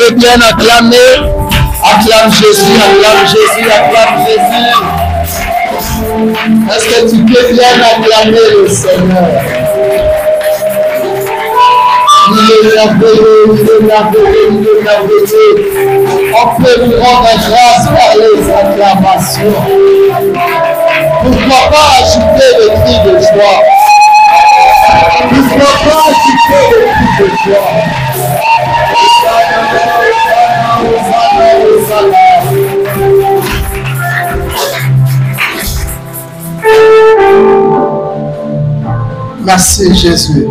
fais bien acclamer. Acclame Jésus, acclame Jésus, acclame Jésus. Est-ce que tu peux bien acclamer le Seigneur? Il est merveilleux, il est merveilleux, il est merveilleux. On peut lui rendre grâce par les acclamations. Pourquoi pas ajouter le cri de joie? Pourquoi pas ajouter le cri de joie? Merci Jésus.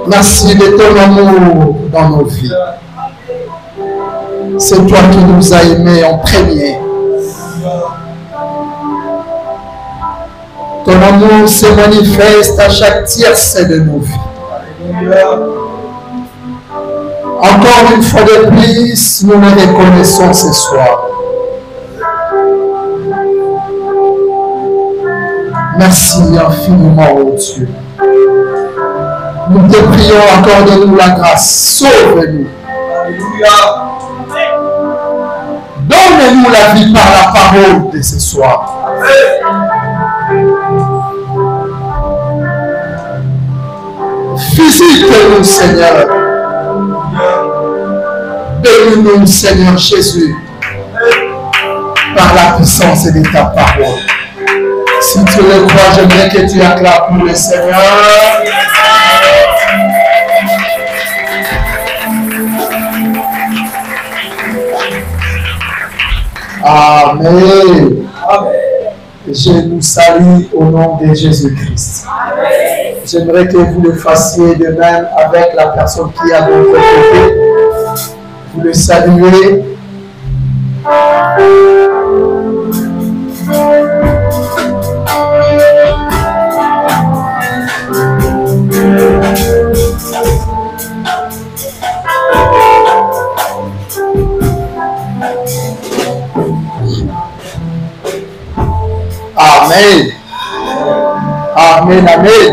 Merci de ton amour dans nos vies. C'est toi qui nous as aimés en premier. Ton amour se manifeste à chaque tiercé de nos vies. Encore une fois de plus, nous le reconnaissons ce soir. Merci infiniment, oh Dieu. Nous te prions, accorde-nous la grâce, sauve-nous. Donne-nous la vie par la parole de ce soir. Visite-nous, Seigneur. Bénis-nous, Seigneur Jésus, par la puissance de ta parole. Si tu le crois, j'aimerais que tu acclames pour le Seigneur. Amen. Je nous salue au nom de Jésus-Christ. J'aimerais que vous le fassiez de même avec la personne qui est à votre côté. Vous le saluez. Amen. Amen, amen.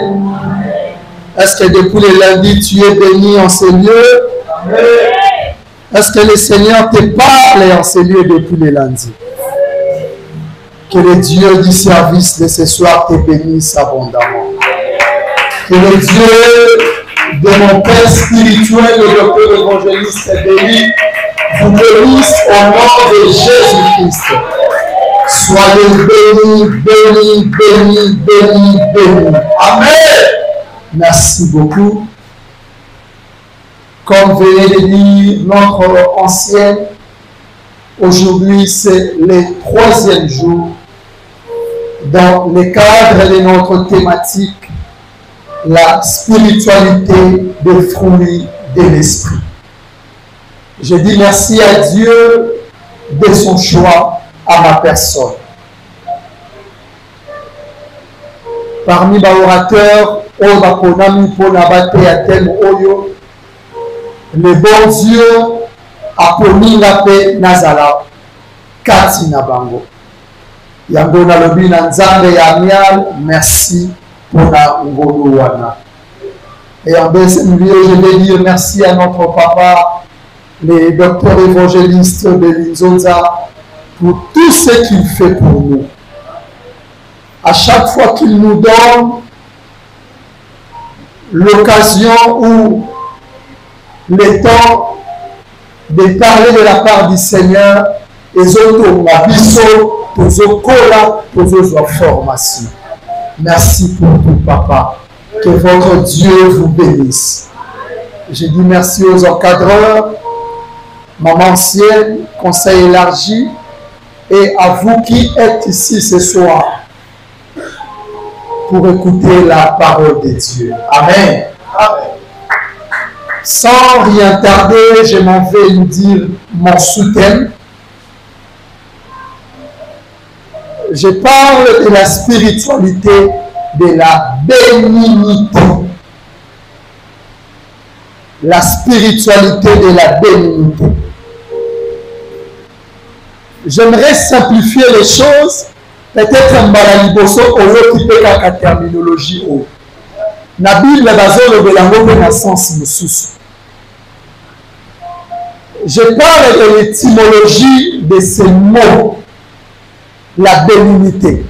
Est-ce que depuis le lundi, tu es béni en ces lieux? Est-ce que le Seigneur te parle en ces lieux depuis le lundi? Que le Dieu du service de ce soir te bénisse abondamment. Que le Dieu de mon Père spirituel, le docteur évangéliste béni, vous bénisse au nom de Jésus-Christ. Soyez bénis, bénis, bénis, bénis, bénis. Amen. Merci beaucoup. Comme venait de dire notre ancienne, aujourd'hui c'est le 3e jour dans le cadre de notre thématique, la spiritualité des fruits de l'esprit. Je dis merci à Dieu de son choix à ma personne. Parmi les orateurs, le bon Dieu a promis la paix Nazala, Kati Nabango. Yango na lobi na nzambe ya mial, merci pour la ngolowana. Et en deuxième lieu, je vais dire merci à notre papa, le docteur évangéliste de Linzonza, pour tout ce qu'il fait pour nous. À chaque fois qu'il nous donne l'occasion ou le temps de parler de la part du Seigneur, les autres abisso, les autres formation. Merci pour tout, papa. Que votre Dieu vous bénisse. Je dis merci aux encadreurs, maman ancienne, conseil élargi, et à vous qui êtes ici ce soir pour écouter la parole de Dieu. Amen. Amen. Sans rien tarder, je m'en vais vous dire mon sous-thème. Je parle de la spiritualité de la bénignité. La spiritualité de la bénignité. J'aimerais simplifier les choses. Peut-être un balaliboso au qui peut la terminologie. La Bible est dans sens mosusu. Je parle de l'étymologie de ce mot, la bénignité.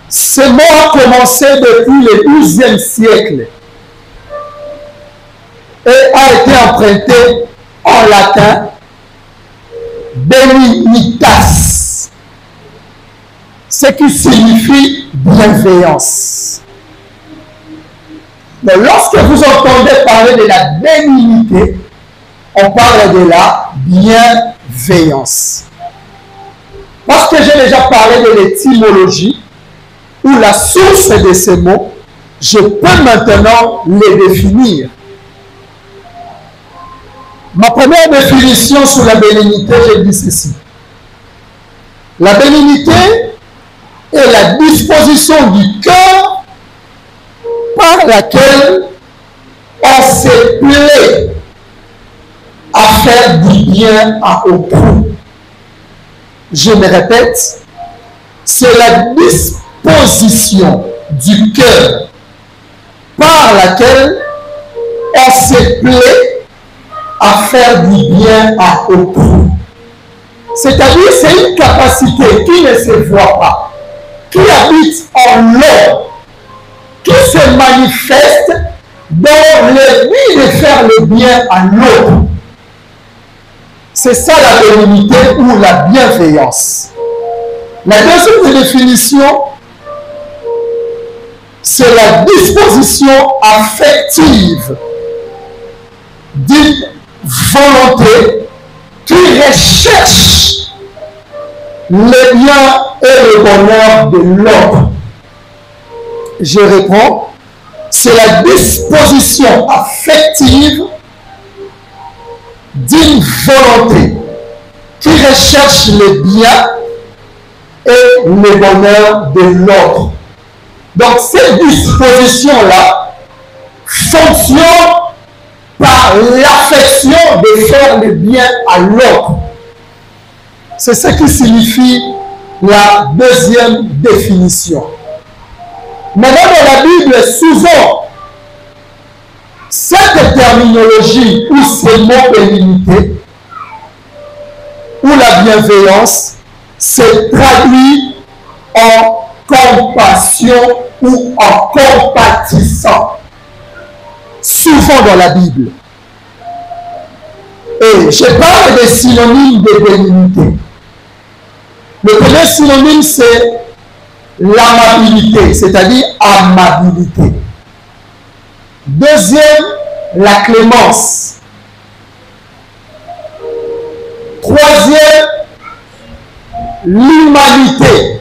Ce mot a commencé depuis le XIIe siècle et a été emprunté en latin benignitas, ce qui signifie bienveillance. Mais lorsque vous entendez parler de la bénignité, on parle de la bienveillance. Parce que j'ai déjà parlé de l'étymologie ou la source de ces mots, je peux maintenant les définir. Ma première définition sur la bénignité, je dis ceci. La bénignité est la disposition du cœur par laquelle on se plaît à faire du bien à autrui. Je me répète, c'est la disposition du cœur par laquelle on se plaît à faire du bien à autrui. C'est-à-dire, c'est une capacité qui ne se voit pas, qui habite en l'homme, qui se manifeste dans le but de faire le bien à l'autre. C'est ça la bénignité ou la bienveillance. La deuxième définition, c'est la disposition affective d'une volonté qui recherche le bien et le bonheur de l'autre. Je réponds, c'est la disposition affective d'une volonté qui recherche le bien et le bonheur de l'autre. Donc cette disposition-là fonctionne par l'affection de faire le bien à l'autre. C'est ce qui signifie la deuxième définition. Maintenant, dans la Bible, souvent, cette terminologie ou ce mot bénignité ou la bienveillance se traduit en compassion ou en compatissant. Souvent dans la Bible. Et je parle des synonymes de bénignité. Le premier synonyme, c'est l'amabilité, c'est-à-dire amabilité. Deuxième, la clémence. Troisième, l'humanité.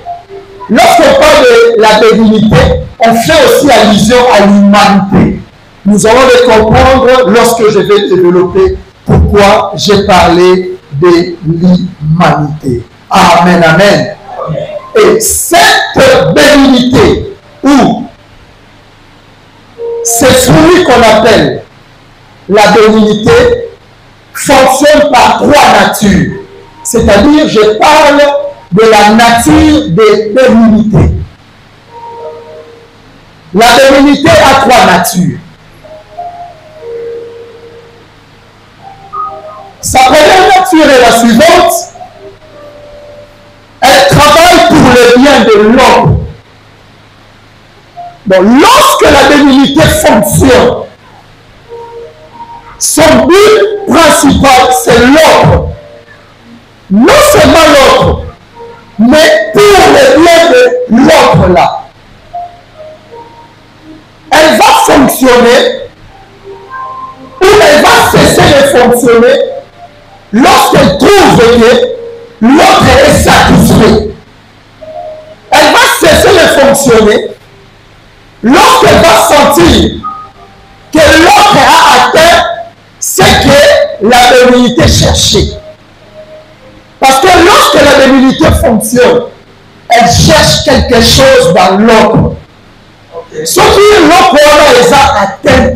Lorsqu'on parle de la bénignité, on fait aussi allusion à l'humanité. Nous allons le comprendre lorsque je vais développer pourquoi j'ai parlé de l'humanité. Amen, amen. Et cette bénignité ou ce fruit qu'on appelle la bénignité fonctionne par trois natures. C'est-à-dire, je parle de la nature de bénignité. La bénignité a trois natures. Sa première nature est la suivante. Elle travaille pour le bien de l'homme. Donc, lorsque la bénignité fonctionne, son but principal, c'est l'autre. Non seulement l'autre, mais pour le bien de l'autre là. Elle va fonctionner ou elle va cesser de fonctionner lorsqu'elle trouve que l'autre est satisfait. Elle va cesser de fonctionner lorsqu'elle va sentir que l'autre a atteint ce que la bénignité cherchait. Parce que lorsque la bénignité fonctionne, elle cherche quelque chose dans l'autre. Ce qui l'autre est atteint,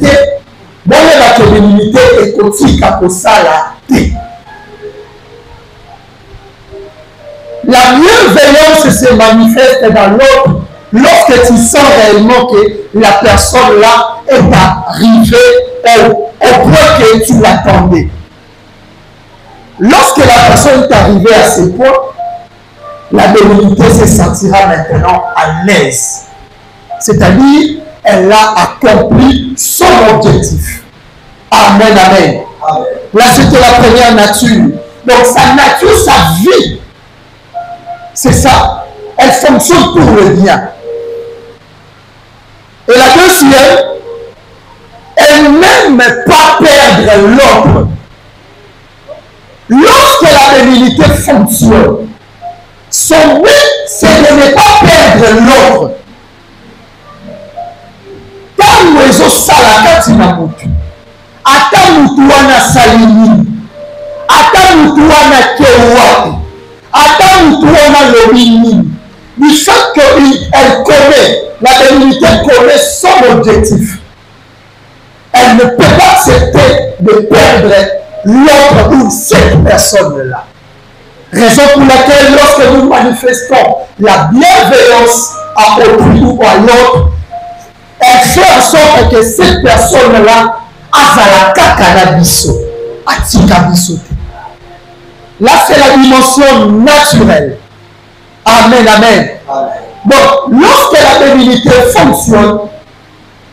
dans la bénignité est aussi la thé. La bienveillance se manifeste dans l'autre lorsque tu sens réellement que la personne là est arrivée au point que tu l'attendais. Lorsque la personne est arrivée à ce point, la bénédiction se sentira maintenant à l'aise. C'est-à-dire, elle a accompli son objectif. Amen, amen. Amen. Là, c'était la première nature. Donc, sa nature, sa vie, c'est ça. Elle fonctionne pour le bien. Et la deuxième, elle n'aime pas perdre l'autre. Lorsque la bénédiction fonctionne, son but, c'est de ne pas perdre l'autre. Quand nous sommes ata mutu wana salini, ata mutu wana kewati, ata mutu wana lobini, du fait qu'elle connaît, la bénédiction connaît son objectif. Elle ne peut pas accepter de perdre l'autre ou cette personne-là. Raison pour laquelle, lorsque nous manifestons la bienveillance à autrui ou à l'autre, elle fait en sorte que cette personne-là azalaka kanabiso, atikabiso. Là, c'est la dimension naturelle. Amen, amen. Donc, lorsque la bénédiction fonctionne,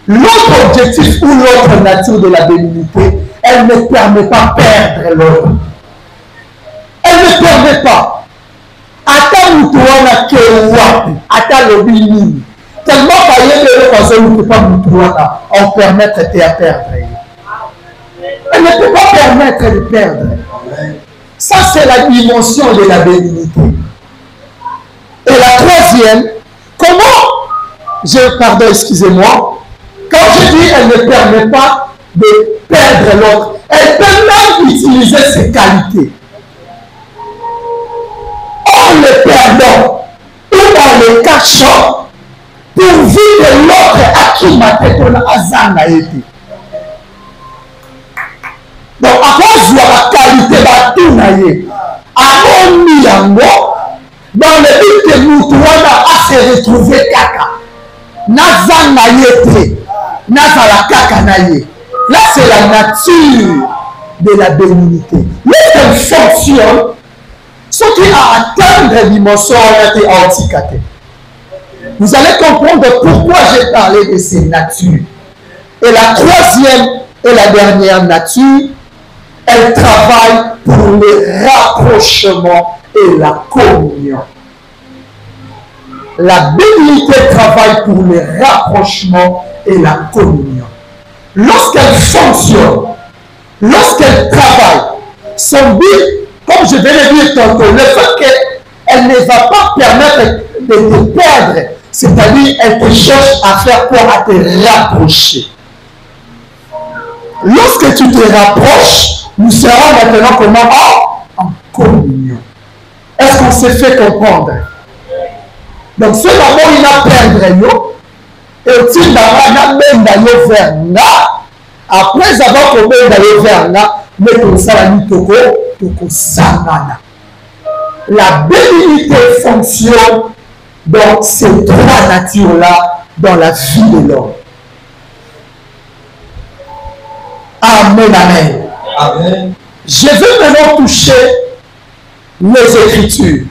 l'autre objectif ou l'autre nature de la bénédiction, elle ne permet pas de perdre l'autre. Elle ne permet pas. Ata mutuana kewapi, ata lobini. Tellement qu'il y a des personnes qui ne peuvent pas mutuana, on permet de perdre. Elle ne peut pas permettre de perdre. Ça, c'est la dimension de la bénédiction. Et la troisième, pardon, excusez-moi, quand je dis elle ne permet pas de perdre l'autre, elle peut même utiliser ses qualités. En le perdant ou en le cachant, pourvu que l'autre à qui ma tête a été. Donc, à cause de la qualité de dans le but que nous à se retrouver kaka. Là, c'est la nature de la bénédiction. Lorsqu'elle fonctionne, ce qui a atteint la dimension a été handicapé. Vous allez comprendre pourquoi j'ai parlé de ces natures. Et la troisième et la dernière nature, elle travaille pour le rapprochement et la communion. La bénédiction travaille pour le rapprochement et la communion. Lorsqu'elle fonctionne, lorsqu'elle travaille, son but, comme je vais le dire tantôt, le fait qu'elle ne va pas permettre de te perdre, c'est-à-dire elle te cherche à faire quoi? À te rapprocher. Lorsque tu te rapproches, nous serons maintenant comment? En communion. Est-ce qu'on s'est fait comprendre? Donc, ce moment, il a perdre, et il a même vers là. Après avoir commis vers là, mais comme ça, la bénédiction fonctionne dans ces trois natures-là dans la vie de l'homme. Amen, amen. Amen. Je vais maintenant toucher les Écritures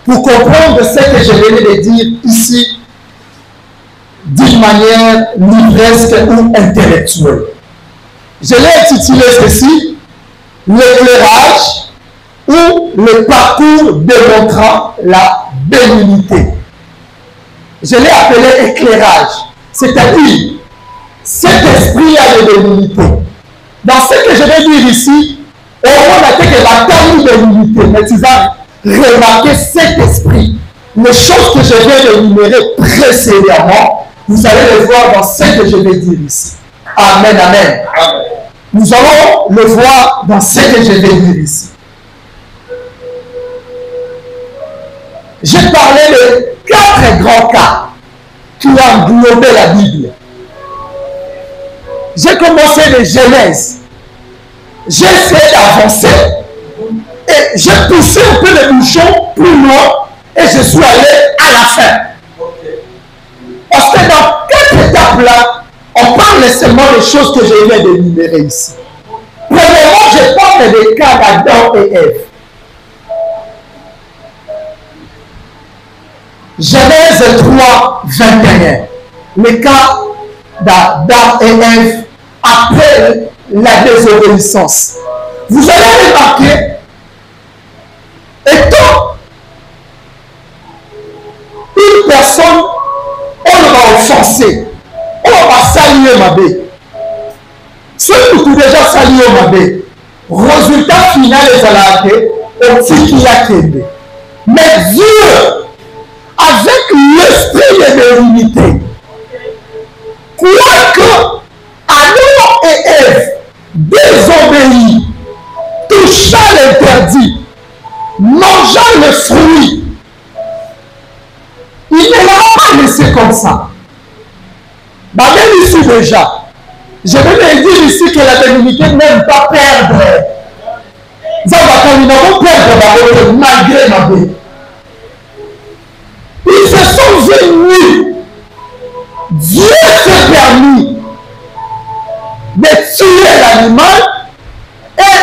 pour comprendre ce que je venais de dire ici d'une manière livresque ou intellectuelle. Je l'ai intitulé ceci, l'éclairage ou le parcours démontrant la bénignité. Je l'ai appelé éclairage, c'est-à-dire cet esprit a de bénignité. Dans ce que je vais dire ici, on a dit que la taille de bénignité, mais tu vas remarquer cet esprit. Les choses que je vais énumérer précédemment, vous allez le voir dans ce que je vais dire ici. Amen, amen. Amen. Nous allons le voir dans ce que je vais dire ici. J'ai parlé de 4 grands cas qui ont englobé la Bible. J'ai commencé de Genèse. J'ai essayé d'avancer et j'ai poussé un peu le bouchon plus loin et je suis allé à la fin. exemple-là, on parle seulement des choses que je viens d'énumérer ici. Premièrement, je parle des cas d'Adam et Ève. Genèse 3, 21. Le cas d'Adam et Ève après la désobéissance. Vous allez remarquer, étant une personne, on va offenser, on va saluer ma bête. Ceux qui ont déjà salué ma bête, résultat final est à la tête, on dit qu'il a créé. Mais Dieu, avec l'esprit de divinité, quoique Adam et Ève désobéis, touchant l'interdit, mangeant le fruit, il ne l'a pas laissé comme ça. Bah, même ici déjà, je vais me dire ici que la divinité n'aime pas perdre. Nous n'avons perdre malgré ma vie. Ils se sont venus. Dieu s'est permis de tuer l'animal et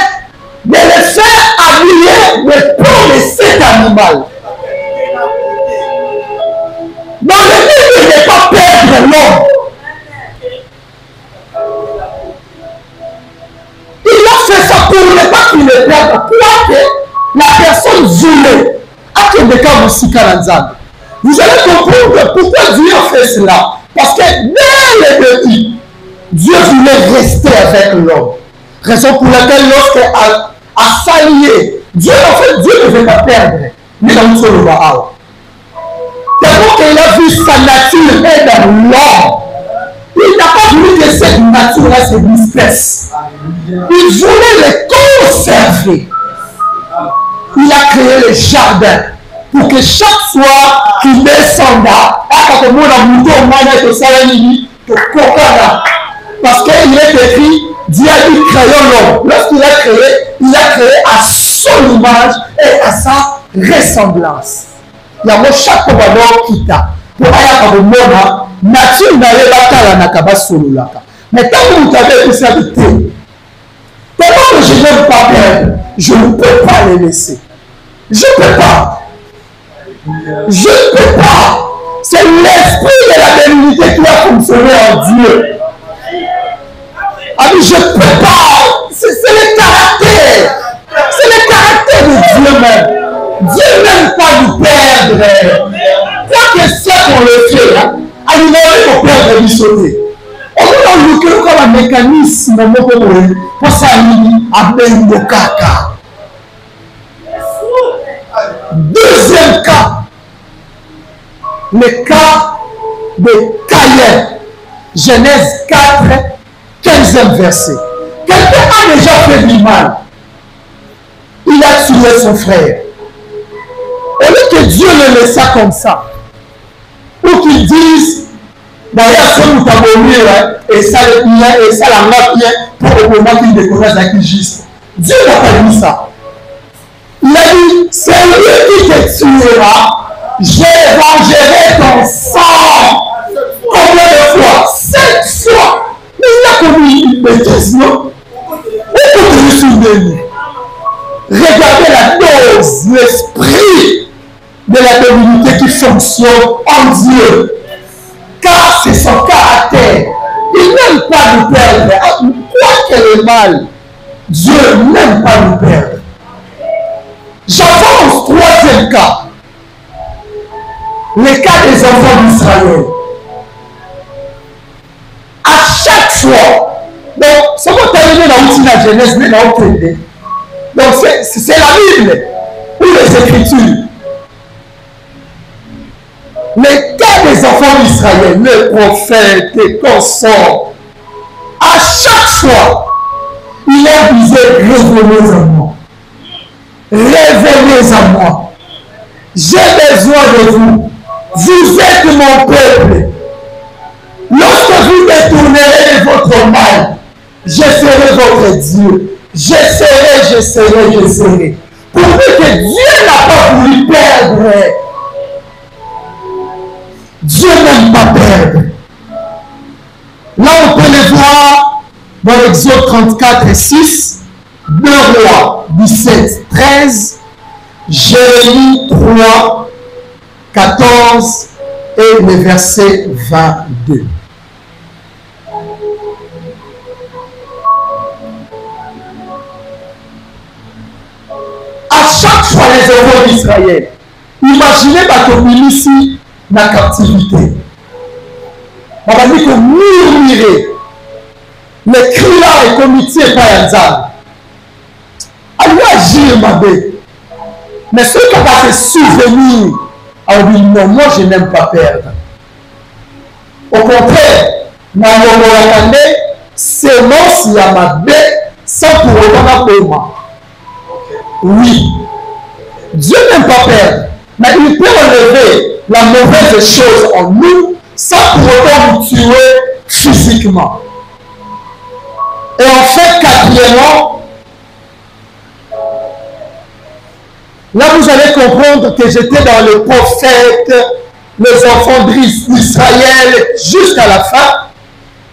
de le faire habiller le peau de cet animal. Dans le but de ne pas perdre l'homme. Il a fait ça pour ne pas qu'il le perde. Quoique la personne voulait. Vous allez comprendre pourquoi Dieu a fait cela. Parce que dès le début, Dieu voulait rester avec l'homme. Raison pour laquelle lorsqu'il a s'allié, Dieu en fait, Dieu ne veut pas perdre. Mais dans le sol, tellement qu'il a vu sa nature est dans l'homme. Il n'a pas voulu que cette nature-là se disperse. Il voulait le conserver. Il a créé le jardin pour que chaque fois qu'il descenda, parce qu'il est écrit, Dieu a dit créer l'homme. Lorsqu'il a créé à son image et à sa ressemblance. Il y a chaque fois qui t'a. Pour aller à nature n'allait pas à la solulaka. Mais tant que vous avez pu s'habiter, tellement que je ne veux pas perdre, je ne peux pas les laisser. Je ne peux pas. Je ne peux pas. C'est l'esprit de la divinité qui a fonctionné en Dieu. Ah mais je ne peux pas. C'est le caractère. C'est le caractère de Dieu même. Dieu n'aime pas nous perdre. Quoi que c'est qu'on le fait, il va nous perdre du sauter. On va nous créer comme un mécanisme pour s'aligner avec le caca. Deuxième cas, le cas de Caïn, Genèse 4, 15e verset. Quelqu'un a déjà fait du mal. Il a tué son frère. Au lieu que Dieu le laisse comme ça, ou qu'il dise, d'ailleurs, ce que nous avons mis, et ça la main pour au moment qu'il découvre la juste. Dieu n'a pas dit ça. Il a dit, c'est lui qui te tuera, je vengerai ton sang. Combien de fois? 7 fois. Mais il a commis une bêtise, non? Pourquoi tu es souvenu? Regardez la dose, l'esprit de la divinité qui fonctionne en Dieu. Car c'est son caractère. Il n'aime pas nous perdre. Quoi que le mal, Dieu n'aime pas nous perdre. J'avance, troisième cas. Le cas des enfants d'Israël. À chaque fois, donc, c'est pour terminer la Genèse, mais dans le donc, c'est la Bible ou les Écritures. Le cas des enfants d'Israël, les prophètes, les consorts, à chaque fois, il a disé, revenez à moi. Revenez à moi. J'ai besoin de vous. Vous êtes mon peuple. Lorsque vous détournerez de votre mal, je serai votre Dieu. Je serai. Pour que Dieu n'a pas voulu perdre. Dieu n'aime pas perdre. Là, on peut les voir dans l'Exode 34 et 6, 2 Rois 17, 13, Jérémie 3, 14 et le verset 22. À chaque fois les héros d'Israël, imaginez que milice na captivité. On va dire que murmurer, les cris là et comité par Yanzan. Allez agir, ma belle. Mais ceux qui ont se souvenir, on dit non, moi je n'aime pas perdre. Au contraire, dans le c'est moi si à ma belle, sans pour autant pour moi. Oui, Dieu n'aime pas perdre, mais il peut enlever la mauvaise chose en nous sans pour autant nous tuer physiquement. Et en fait, quatrièmement, là vous allez comprendre que j'étais dans le prophète, les enfants d'Israël jusqu'à la fin,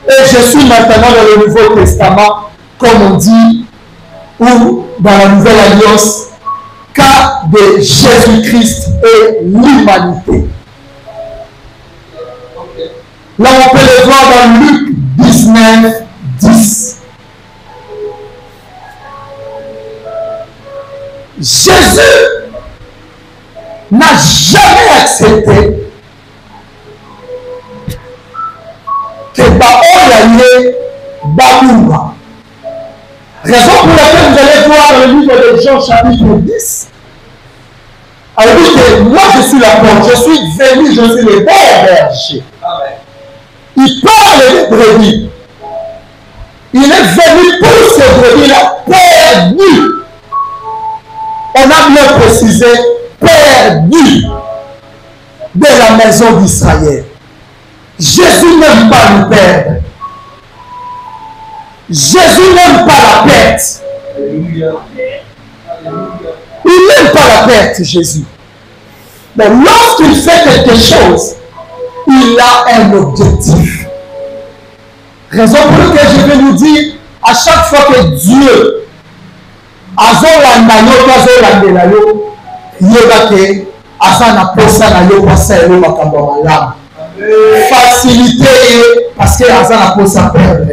et je suis maintenant dans le Nouveau Testament, comme on dit, ou dans la Nouvelle Alliance, cas de Jésus-Christ et l'humanité. Là, on peut le voir dans Luc 19, 10. Jésus n'a jamais accepté que Baoyaye Baouma. Raison pour laquelle vous allez voir dans le livre de Jean chapitre 10. Alors dit que moi je suis la porte, je suis venu, je suis le bon berger. Il parle des brebis. Il est venu pour ces brebis, il a perdu. On a bien précisé, perdu de la maison d'Israël. Jésus n'aime pas nous perdre. Jésus n'aime pas la perte. Il n'aime pas la perte, Jésus. Mais lorsqu'il fait quelque chose, il a un objectif. Raison pour laquelle je vais nous dire, à chaque fois que Dieu facilité parce que Azana peut s'en perdre.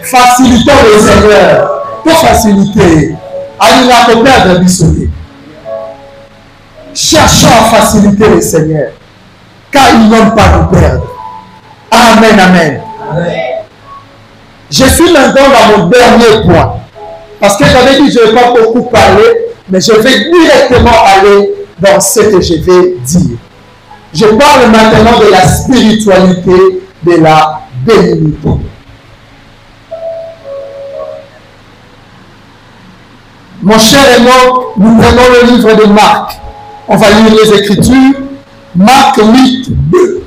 Facilitons le Seigneur. Pour faciliter, allez la perdre bisouté. Cherchons à faciliter le Seigneur, car il n'aime pas nous perdre. Amen, amen. Amen. Je suis maintenant dans mon dernier point. Parce que j'avais dit que je ne vais pas beaucoup parler, mais je vais directement aller dans ce que je vais dire. Je parle maintenant de la spiritualité de la bénédiction. Mon cher et moi, nous prenons le livre de Marc. On va lire les Écritures. Marc 8, 2.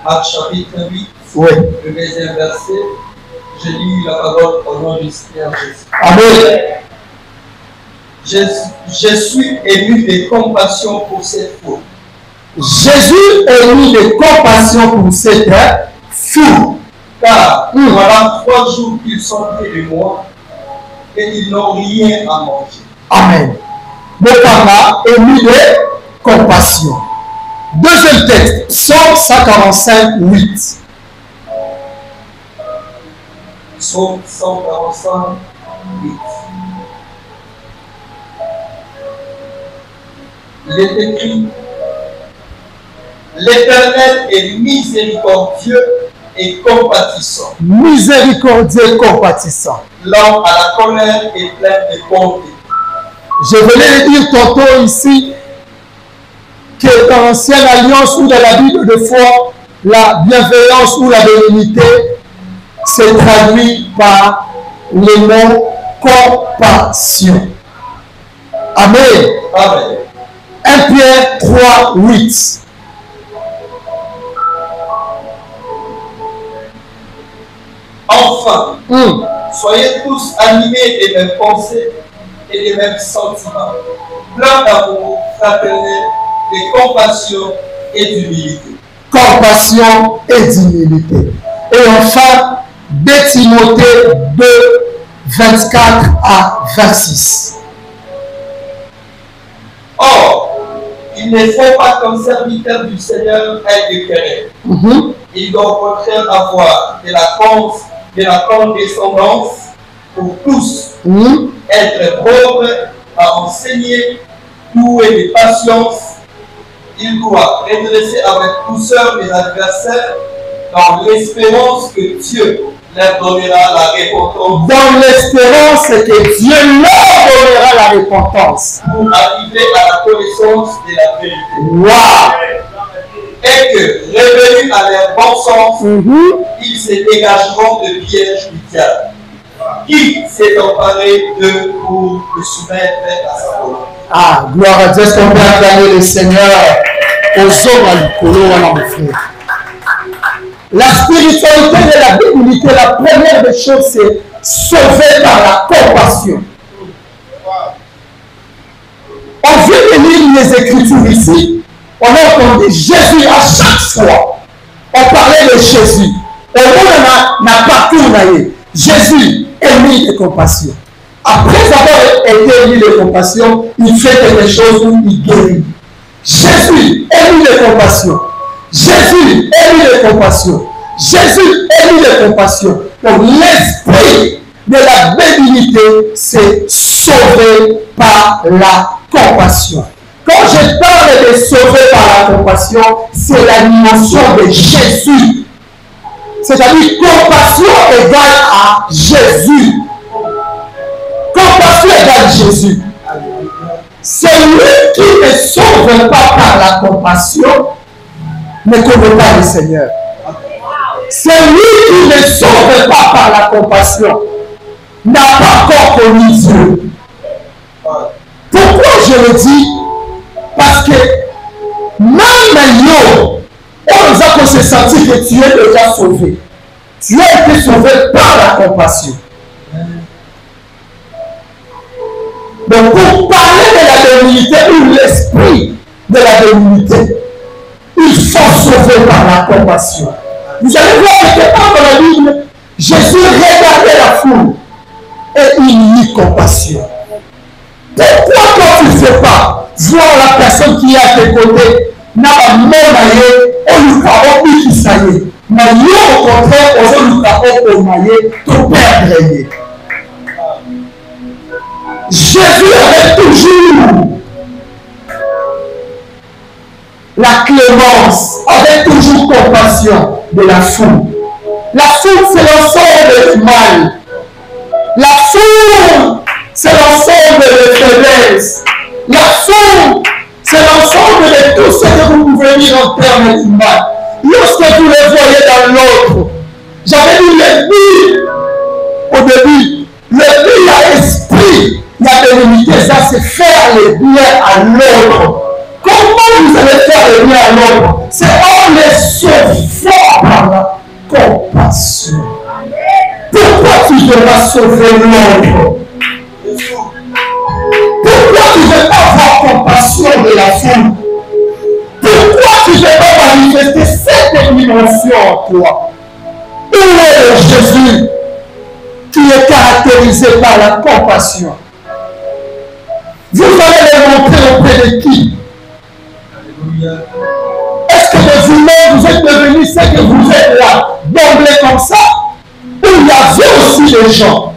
Marc chapitre 8, oui. Le deuxième verset. Je lis la parole au nom du Seigneur Jésus. Amen. Je suis ému de compassion pour cette foule. Jésus est ému de compassion pour cette foule. Car voilà 3 jours qu'ils sont près de moi et ils n'ont rien à manger. Amen. Mon papa ému de compassion. Deuxième texte, Psaume 145, 8. Psaume 145, 8. Il est écrit: l'Éternel est miséricordieux et compatissant. Miséricordieux et compatissant. Lent à la colère et plein de bonté. Je voulais le dire tantôt ici que dans l'ancienne alliance ou dans la Bible de foi, la bienveillance ou la bénignité se traduit par le mot compassion. Amen. Amen. 1 Pierre 3, 8. Enfin, soyez tous animés des mêmes pensées et des mêmes sentiments, pleins d'amour fraternel, de compassion et d'humilité. compassion et d'humilité. Et enfin, 2 Timothée 2, 24 à 26. Or, il ne faut pas comme serviteur du Seigneur être éclairé. Il doit au contraire avoir de la condescendance pour tous, être pauvre, à enseigner, doué de patience. Il doit redresser avec douceur les adversaires dans l'espérance que Dieu leur donnera la repentance. Dans l'espérance que Dieu leur donnera la repentance. Pour arriver à la connaissance de la vérité. Wow. Et que, revenus à leur bon sens, ils se dégageront de pièges du diable, qui s'est emparé d'eux pour le soumettre à sa volonté. Ah, gloire à Dieu, est-ce qu'on peut acclamer le Seigneur aux hommes à l'icolo, mon frère. La spiritualité de la divinité, la première des choses, c'est sauver par la compassion. On vient de lire les Écritures ici. On a entendu Jésus à chaque fois. On parlait de Jésus. Au monde n'a pas tourné. Jésus est mis de compassion. Après avoir été mis de compassion, il fait quelque chose où il guérit. Jésus est mis de compassion. Jésus est mis de compassion. Jésus est mis de compassion. Donc l'esprit de la bénignité, c'est sauvé par la compassion. Quand je parle de sauver par la compassion, c'est la dimension de Jésus. C'est-à-dire compassion égale à Jésus. Compassion égale Jésus. C'est lui qui ne sauve pas par la compassion, ne connaît pas le Seigneur. C'est lui qui ne sauve pas par la compassion, n'a pas encore connu Dieu. Pourquoi je le dis? Parce que même nous, on a se sentir que tu es déjà sauvé. Tu as été sauvé par la compassion. Donc pour parler de la bénignité ou l'esprit de la bénignité, il faut sauver par la compassion. Vous allez voir quelque part dans la Bible, Jésus regardait la foule et il eut compassion. Pourquoi quand tu ne sais pas voir la personne qui est à tes côtés, n'a pas même aillé, on lui a oublié qui ça y est. Mais nous, au contraire, on lui a oublié tout perdre. Jésus avait toujours la clémence, avait toujours compassion de la foule. La foule, c'est l'ensemble du mal. La foule, c'est l'ensemble des faiblesses. La foule, c'est l'ensemble de tout ce que vous pouvez dire en termes du mal. Lorsque vous les voyez dans l'autre, j'avais dit le but au début, le but, il y a esprit, il y a bénignité, ça c'est faire le bien à l'autre. Comment vous allez faire le bien à l'autre? C'est en les sauvant par la compassion. Pourquoi tu devras sauver l'autre? Pourquoi tu ne veux pas avoir compassion de la foule? Pourquoi tu ne veux pas manifester cette dimension en toi? Où est le Jésus qui est caractérisé par la compassion? Vous allez le montrer auprès de qui? Est-ce que de vous-même vous êtes devenu ce que vous êtes là, d'emblée comme ça? Ou il y avait aussi des gens,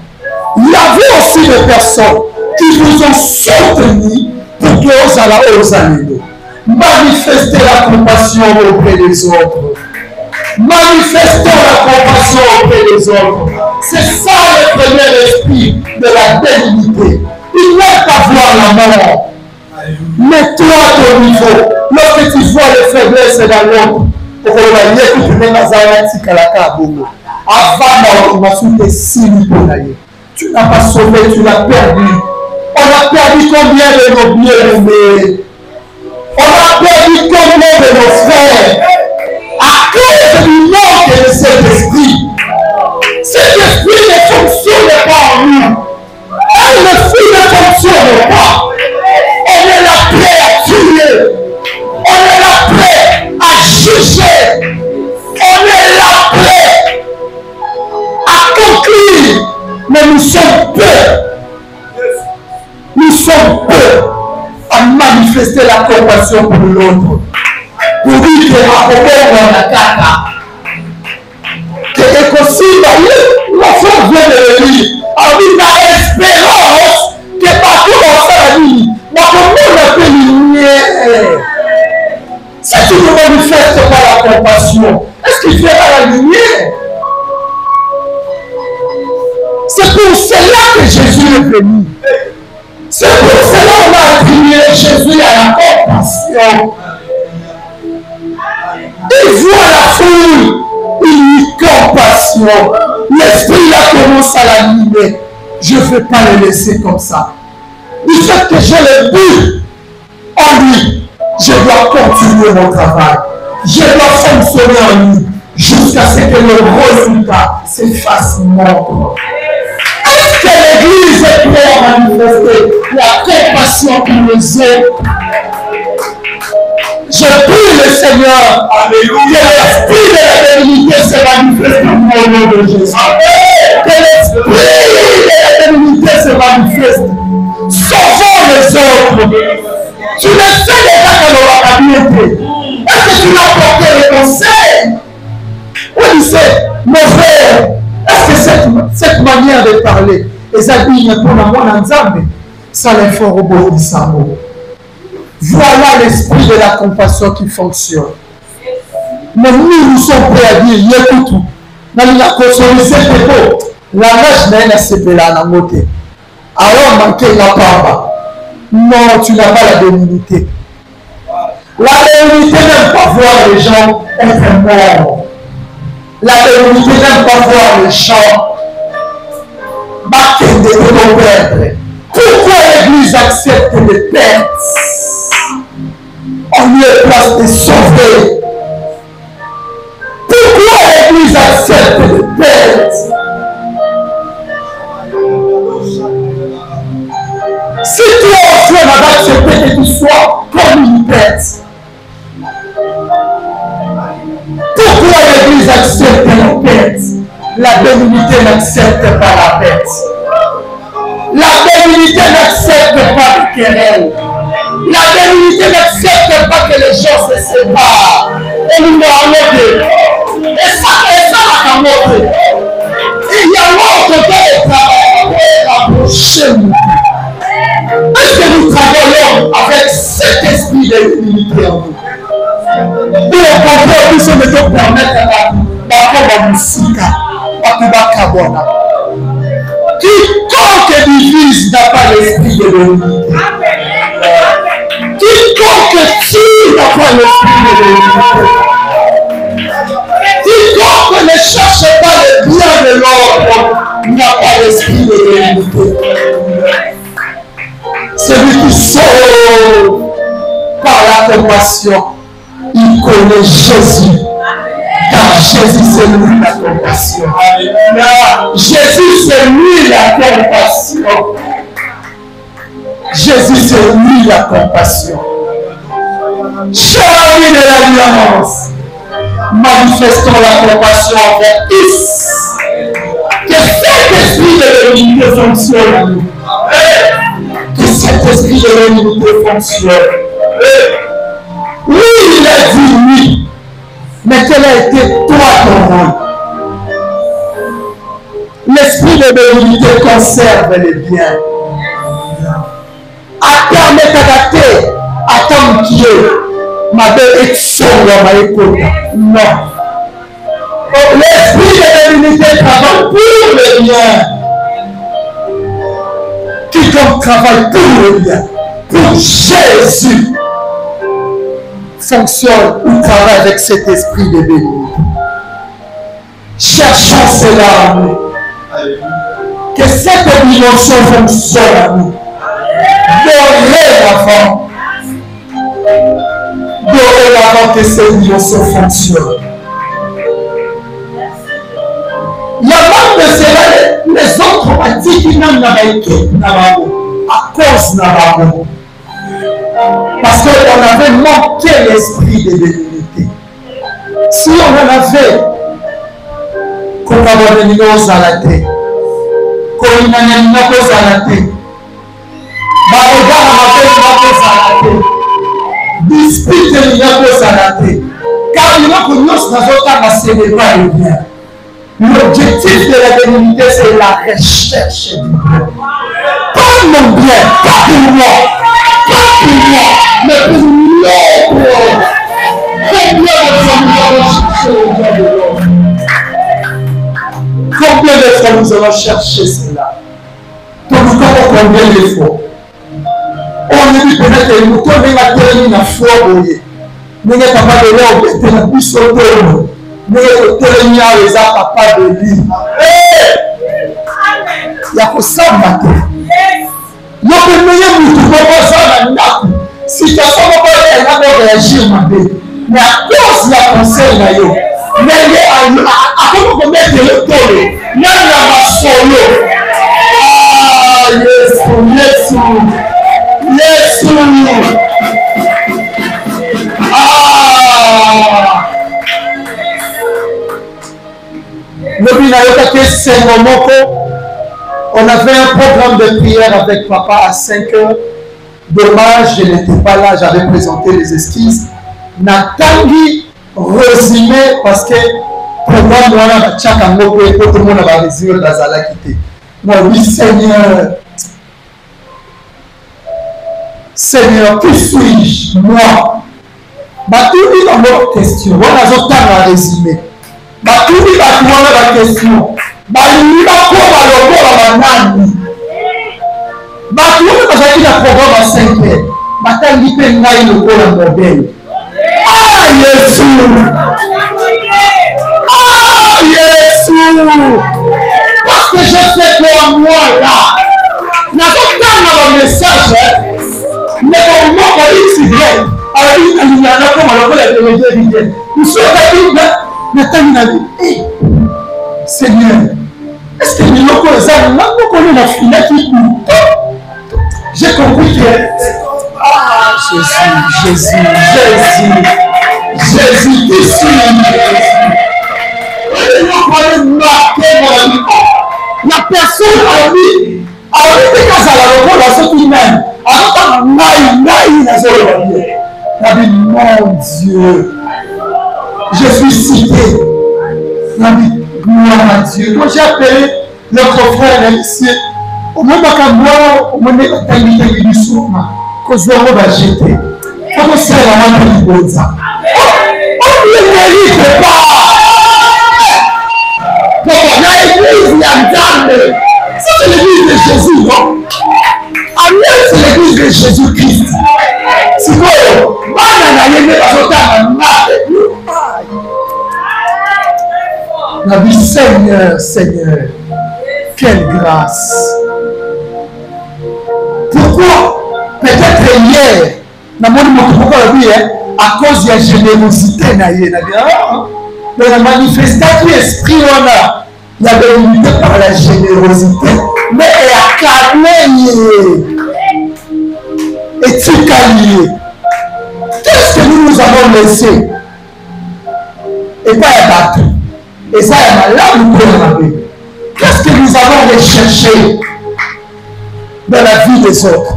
il y avait aussi des personnes qui vous ont soutenu pour que vous allez aux années. Manifestez la compassion auprès des autres. Manifestons la compassion auprès des autres. C'est ça le premier esprit de la bénignité. Il n'est pas voir la mort. Mais toi, à ton niveau, lorsque tu vois les faiblesses dans l'autre, pour que tu ne tu n'as pas sauvé, tu l'as perdu. On a perdu combien de nos bien-aimés? On a perdu combien de nos frères à cause du manque de cet esprit? Cet esprit ne fonctionne pas en nous. L'esprit ne fonctionne pas. On est là prêt à tuer. On est là prêt à juger. nous sommes peu. Nous sommes peu à manifester la compassion pour l'autre. Pour dire que à propos de la caca, que est possible, la foi vient de lui. Avec la espérance que partout dans sa vie, ma commune appelle lumière. Si tu ne manifestes pas la compassion, est-ce qu'il fera la lumière? C'est pour cela que Jésus est venu. C'est pour cela qu'on a attribué Jésus à la compassion. Il voit la foule, il lui compassion. L'esprit là commence à l'animer. Je ne veux pas le laisser comme ça. Du fait que j'ai le but en lui, je dois continuer mon travail. Je dois fonctionner en lui jusqu'à ce que le résultat s'efface mon. Est-ce que l'Église est prête à manifester la compassion pour les autres? Je prie le Seigneur, alléluia, que l'esprit de la bénédiction se manifeste au nom de Jésus. Que l'esprit de la bénédiction se manifeste. Sauvons les autres. Tu le sais déjà que l'on va bien. Est-ce que tu l'as porté le conseil? Oui, c'est mon frère. Est-ce que cette manière de parler, les habits pour la bonne ensemble, ça les fait au beau du cerveau. Voilà l'esprit de la compassion qui fonctionne. Mais nous sommes prêts à dire, écoute, dans la consolation de la nage n'est pas assez belle à la montée. Alors, manquer la part. Non, tu n'as pas la bénignité. La bénignité n'aime pas voir les gens être morts. La bénignité n'aime pas voir les gens battre de perdre. Pourquoi l'Église accepte les pertes en lieu de place de sauver? Pourquoi l'Église accepte les pertes? Si toi aussi on a accepté que tu sois comme une perte, pourquoi l'Église accepte la perte? La bénignité n'accepte pas la perte. La bénignité n'accepte pas le querelle. La bénignité n'accepte pas que les gens se séparent. Et nous allons. Et ça la camote. Il y a l'autre qui est rapproché. Est-ce que nous travaillons avec cet esprit de l'unité en nous? Nous on comprend que ça ne peut permettre à la musique, à Kubakabona. Quiconque divise n'a pas l'esprit de l'unité. Quiconque tue n'a pas l'esprit de l'unité. Quiconque ne cherche pas le bien de l'autre n'a pas l'esprit de l'unité. Celui qui sauve par la compassion, il connaît Jésus. Car Jésus, c'est lui la compassion. Jésus, c'est lui la compassion. Jésus, c'est lui la compassion. Chers amis de l'Alliance, manifestons la compassion envers tous. Que cet esprit de l'unité fonctionne en nous. Que cet esprit de l'unité fonctionne. Oui, il a dit oui. Mais quel a été toi ton rôle? L'esprit de bénédiction conserve les biens. Attends, t'adapter. Attends, qui est ma belle exception dans ma écoute. Non. L'esprit de bénédiction travaille pour le bien. Quiconque travaille pour le bien, pour Jésus, fonctionne ou travaille avec cet esprit de bénédiction. Cherchons cela en nous. Que cette dimension fonctionne en nous. Dorénavant que cette dimension fonctionne. Il y a même de cela, les autres ont dit qu'ils n'ont pas été à cause de Nababo. Parce qu'on avait manqué l'esprit de bénédiction. Si on en avait, comme on a à la tête, kolinanina kozala te. Baregard mabe kozala te. Dispute nina kozala te. Car biloko nyonso nazotanga célébrer le bien. L'objectif de la bénédiction, c'est la recherche du bien. Pas mon bien, pas pour moi, mais pour l'autre. Combien de fois nous allons chercher cela? Pourquoi combien de fois? On a dit peut-être que nous avons été dans la foi. Nous n'avons pas de l'eau, nous avons pu sauter. Nous avons été les papa de lui. Il y a que ça, matin. Nous avons si tu as réagir, mais à cause de la conseil, mais à cause de mettre le tolo, il y a ma solo. Ah, Yesu. Ah, on avait un programme de prière avec papa à 5 heures. Dommage, je n'étais pas là, j'avais présenté les esquisses. Natangi résumé parce que programme wana bachaka ngoko et tout le monde va résumer bazala quitté. Moi oui Seigneur, qui suis-je moi? Batuli dans votre question, voilà zotanga résumé. Batuli batwana la question. Balimi bakoma lokola banani. Batuli bazaki na programme à 5 heures. Batangi pe ngai lokola modèle. Ah Yesu! Ah Yesu! Parce que je sais que en moi là, n'a pas de message, mais au moment où il s'y alors il y en a comme alors la vérité. Nous sommes dit, Seigneur, est-ce que nous connaissons la finale qui coûte? J'ai compris que Jésus, qui suis la personne a dit, mon Dieu, je suis cité. Gloire à Dieu. Quand j'ai appelé notre frère ici, au moment où on est à du souverain, que je vais jeter. Comment c'est la main de Boza? On ne mérite pas. L'église, il y a dame. C'est l'église de Jésus, non? Amen, c'est l'église de Jésus-Christ. C'est quoi? La vie, Seigneur, quelle grâce. Pourquoi? Peut-être hier, à cause de la générosité, la manifestation esprit, il y a bénédicté par la générosité, mais elle a calmé. Et tu calmes. Qu'est-ce que nous avons laissé? Et pas un bateau. Et ça, là où qu'est-ce que nous avons recherché dans la vie des autres?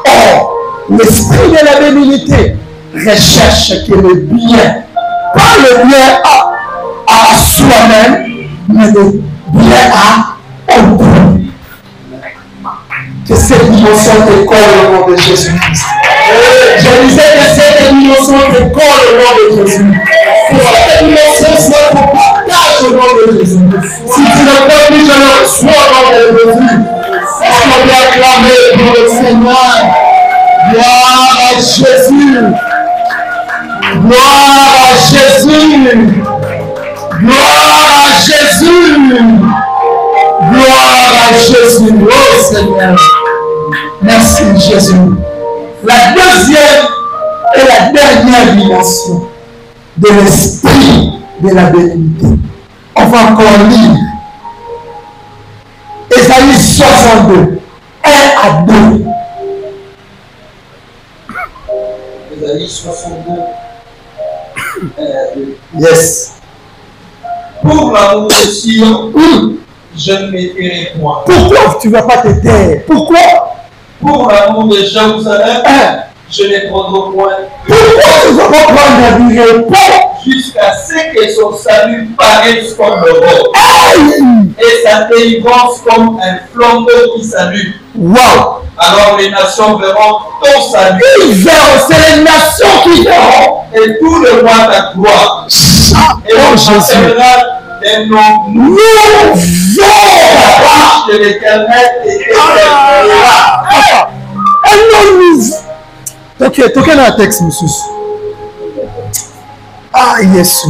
Or, l'esprit de la bénédiction recherche que le bien, pas le bien à soi-même, mais le bien à autrui. Que cette dimension décolle au nom de Jésus-Christ. Je disais que cette dimension décolle au nom de Jésus. Que cette dimension soit pour partage au nom de Jésus. Si tu ne peux plus, je le reçois au nom de Jésus. Est-ce qu'on peut acclamer pour le Seigneur? Gloire à Jésus. Gloire à Jésus. Gloire à Jésus. Gloire à Jésus. Oh Seigneur. Merci Jésus. La deuxième et la dernière dimension de l'esprit de la bénédiction. On va encore lire Ésaïe 62, 1 à 2. Ésaïe 62, 1 à 2. Yes. Pour l'amour de Sion, je ne me tairai point. Pourquoi tu ne vas pas te taire? Pourquoi? Pour l'amour de Jérusalem, je ne prendrai point. Pourquoi tu ne vas pas prendre la durée? Jusqu'à ce que son salut paraisse comme l'aurore et sa délivrance comme un flambeau qui s'allume. Wow! Alors les nations verront ton salut. Ils verront, c'est les nations qui verront. Et tout le roi ta gloire. Et on s'appellera des noms nouveaux. De l'Éternel et éternel. Un nom nouveau. Ok, toquez dans le texte, monsieur. Ah, Yesu.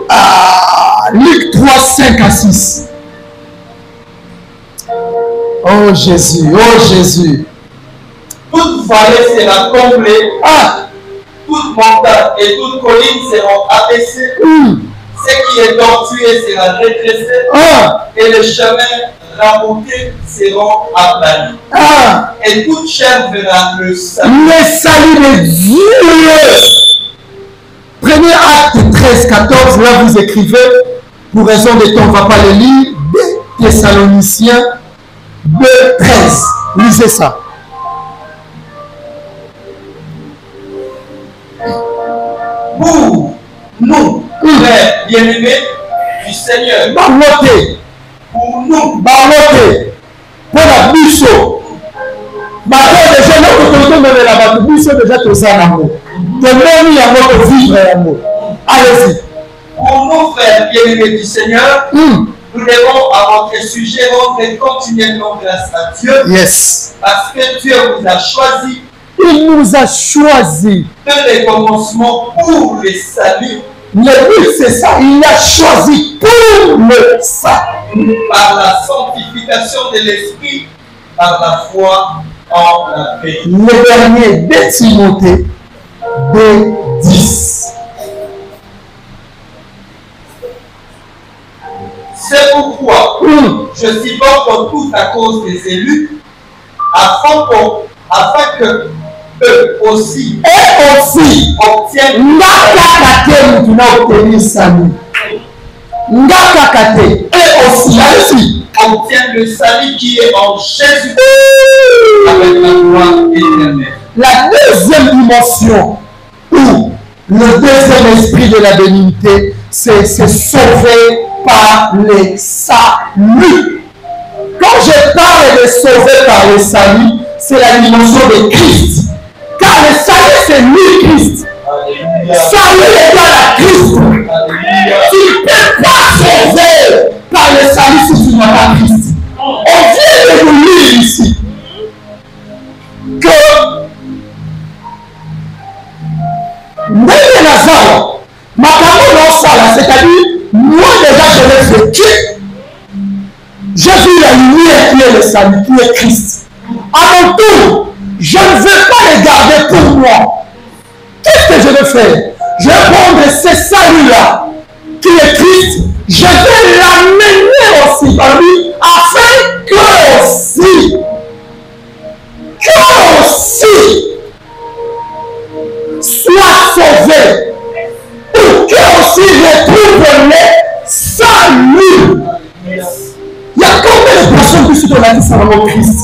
Ah, Luc 3, 5 à 6. Oh Jésus. Toute vallée sera comblée, toute montagne et toute colline seront abaissées. Ce qui est tortueux sera redressé, et les chemins raboutés seront aplanis. Et toute chair verra le salut. Le salut de Dieu. Prenez Acte 13, 14, là vous écrivez, pour raison de temps, on ne va pas le lire, des Thessaloniciens 2, 13. Lisez ça. Pour nous, frères bien-aimés du Seigneur, pour nous, pour la biso, déjà notre biso déjà tout ça l'amour. Allez-y. Pour nous, frères bien-aimés du Seigneur, nous devons à votre sujet rendre continuellement grâce à Dieu. Yes. Parce que Dieu vous a choisi. Il nous a choisi. De les commencements pour le salut. Le but c'est ça. Il a choisi pour le salut. Par la sanctification de l'esprit, par la foi en la paix. Le dernier de Timothée 2, 10. C'est pourquoi je supporte tout à cause des élus, afin que eux aussi obtiennent le salut qui est en Jésus avec la gloire éternelle. La deuxième dimension où le deuxième esprit de la bénignité, c'est sauver par le salut. Quand je parle de sauver par le salut, c'est la dimension de Christ. Car le salut, c'est lui, Christ. Salut est dans la Christ. Tu ne peux pas sauver par le salut si tu n'as pas Christ. On vient de vous lire ici que Ndenge Nazara, Makambo Nansala, c'est-à-dire, moi déjà je l'ai vécu. J'ai vu la lumière qui est le salut, qui est Christ. À mon tour, je ne veux pas le garder pour moi. Qu'est-ce que je vais faire? Je vais prendre ce salut-là, qui est Christ, je vais l'amener aussi par lui, afin que aussi soit sauvé, pour que aussi retrouve le salut. Il y a combien de personnes qui sont là qui savent mon Christ?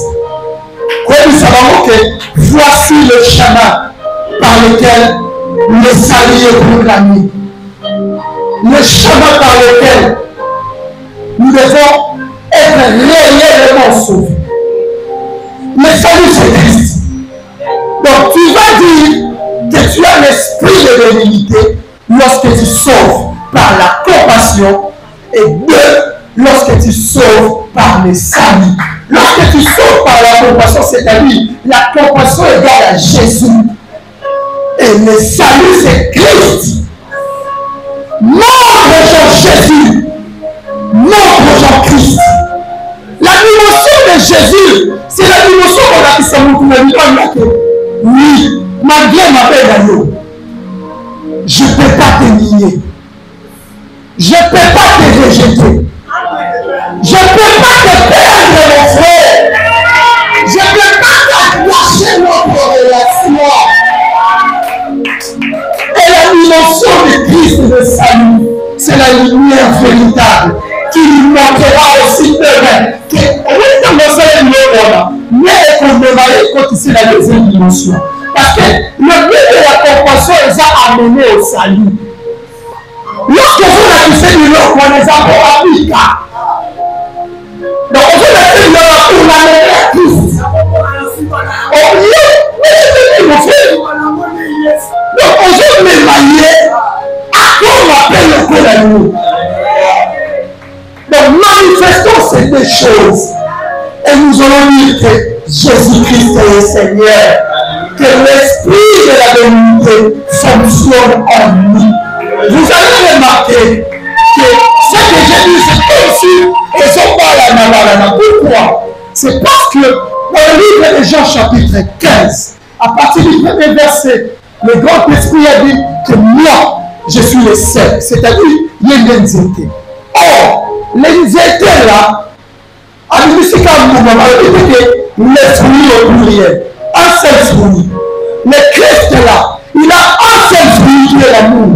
Comme nous savons que voici le chemin par lequel le salut est proclamé. Le chemin par lequel nous devons être réellement sauvés. Le salut c'est Christ. Donc tu vas dire que tu as l'esprit de bénignité lorsque tu sauves par la compassion, et deux, lorsque tu sauves par le salut. Lorsque tu sauves par la compassion, c'est-à-dire la compassion égale à Jésus. Et le salut, c'est Christ. Notre Jean-Jésus. Notre Jean-Christ. La dimension de Jésus, c'est la dimension qu'on a qui s'est montrée. Oui, malgré ma belle, je ne peux pas te nier. Je ne peux pas te rejeter. Je ne peux pas te perdre, mon frère. Je ne peux pas t'attacher notre relation. Et la dimension de Christ de salut, c'est la la lumière véritable qui lui montrera aussi demain que c'est la deuxième dimension. Parce que le but de la compassion les a amenés au salut. Lorsque vous l'avez dit, on les a pas appliqués. Donc, vous l'avez dit, on a amené à Christ. Au lieu, donc, on les marier à quoi on appelle le corps à nous. Donc, manifestons ces deux choses. Et nous allons dire que Jésus-Christ est le Seigneur. Que l'esprit de la vérité fonctionne en nous. Vous allez remarquer que ce que j'ai dit, c'est comme si ils sont pas là. Pourquoi? C'est parce que dans le livre de Jean chapitre 15, à partir du premier verset, le grand esprit a dit que moi, je suis le seul. C'est-à-dire, il y a une nzete. Or, les nzete là, à l'université les fruits au pluriel, un seul fruit. Le Christ là, il a un seul fruit qui est l'amour.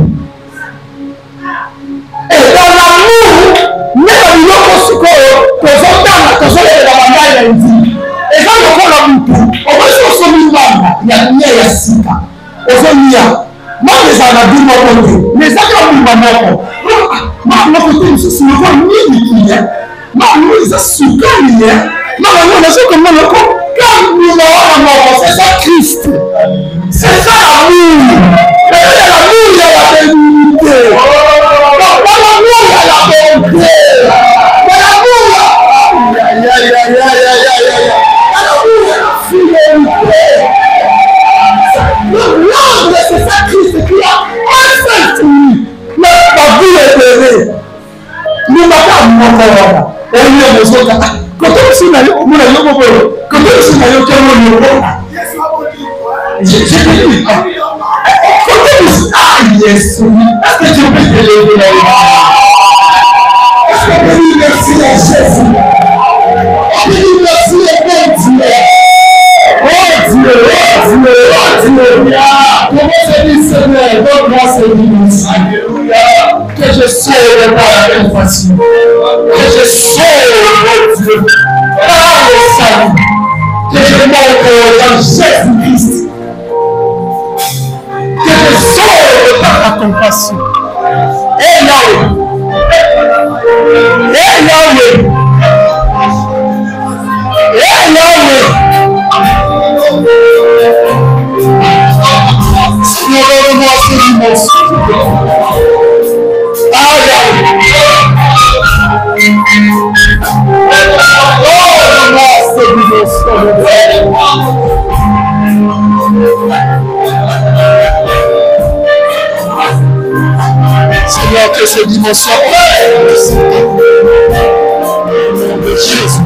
Et dans l'amour, même si on c'est ça Christ. C'est ça l'amour. L'amour, il y a la vérité. Dans l'amour, il y a la bonté. Dans l'amour, il y a la fidélité. L'angle, c'est ça Christ qui a un seul fruit. La vie est bénie. Nous ne pouvons pas voir. Et nous avons besoin de quand on s'est allé au monde, quand on s'est allé au monde, j'ai dit, quand on s'est allé, est-ce que tu peux te lever là? Est-ce que tu peux dire merci à Jésus? On peut dire merci à Dieu. Oh Dieu. Comment se dit Seigneur? Donne-moi cette dimension. Que je sauve par la compassion. Que je sauve, Dieu, par le salut. Que je montre dans Jésus-Christ. Que je sauve par la compassion. Et Yahweh. Seigneur, donne-moi cette dimension. Seigneur, que ces dimensions Jésus.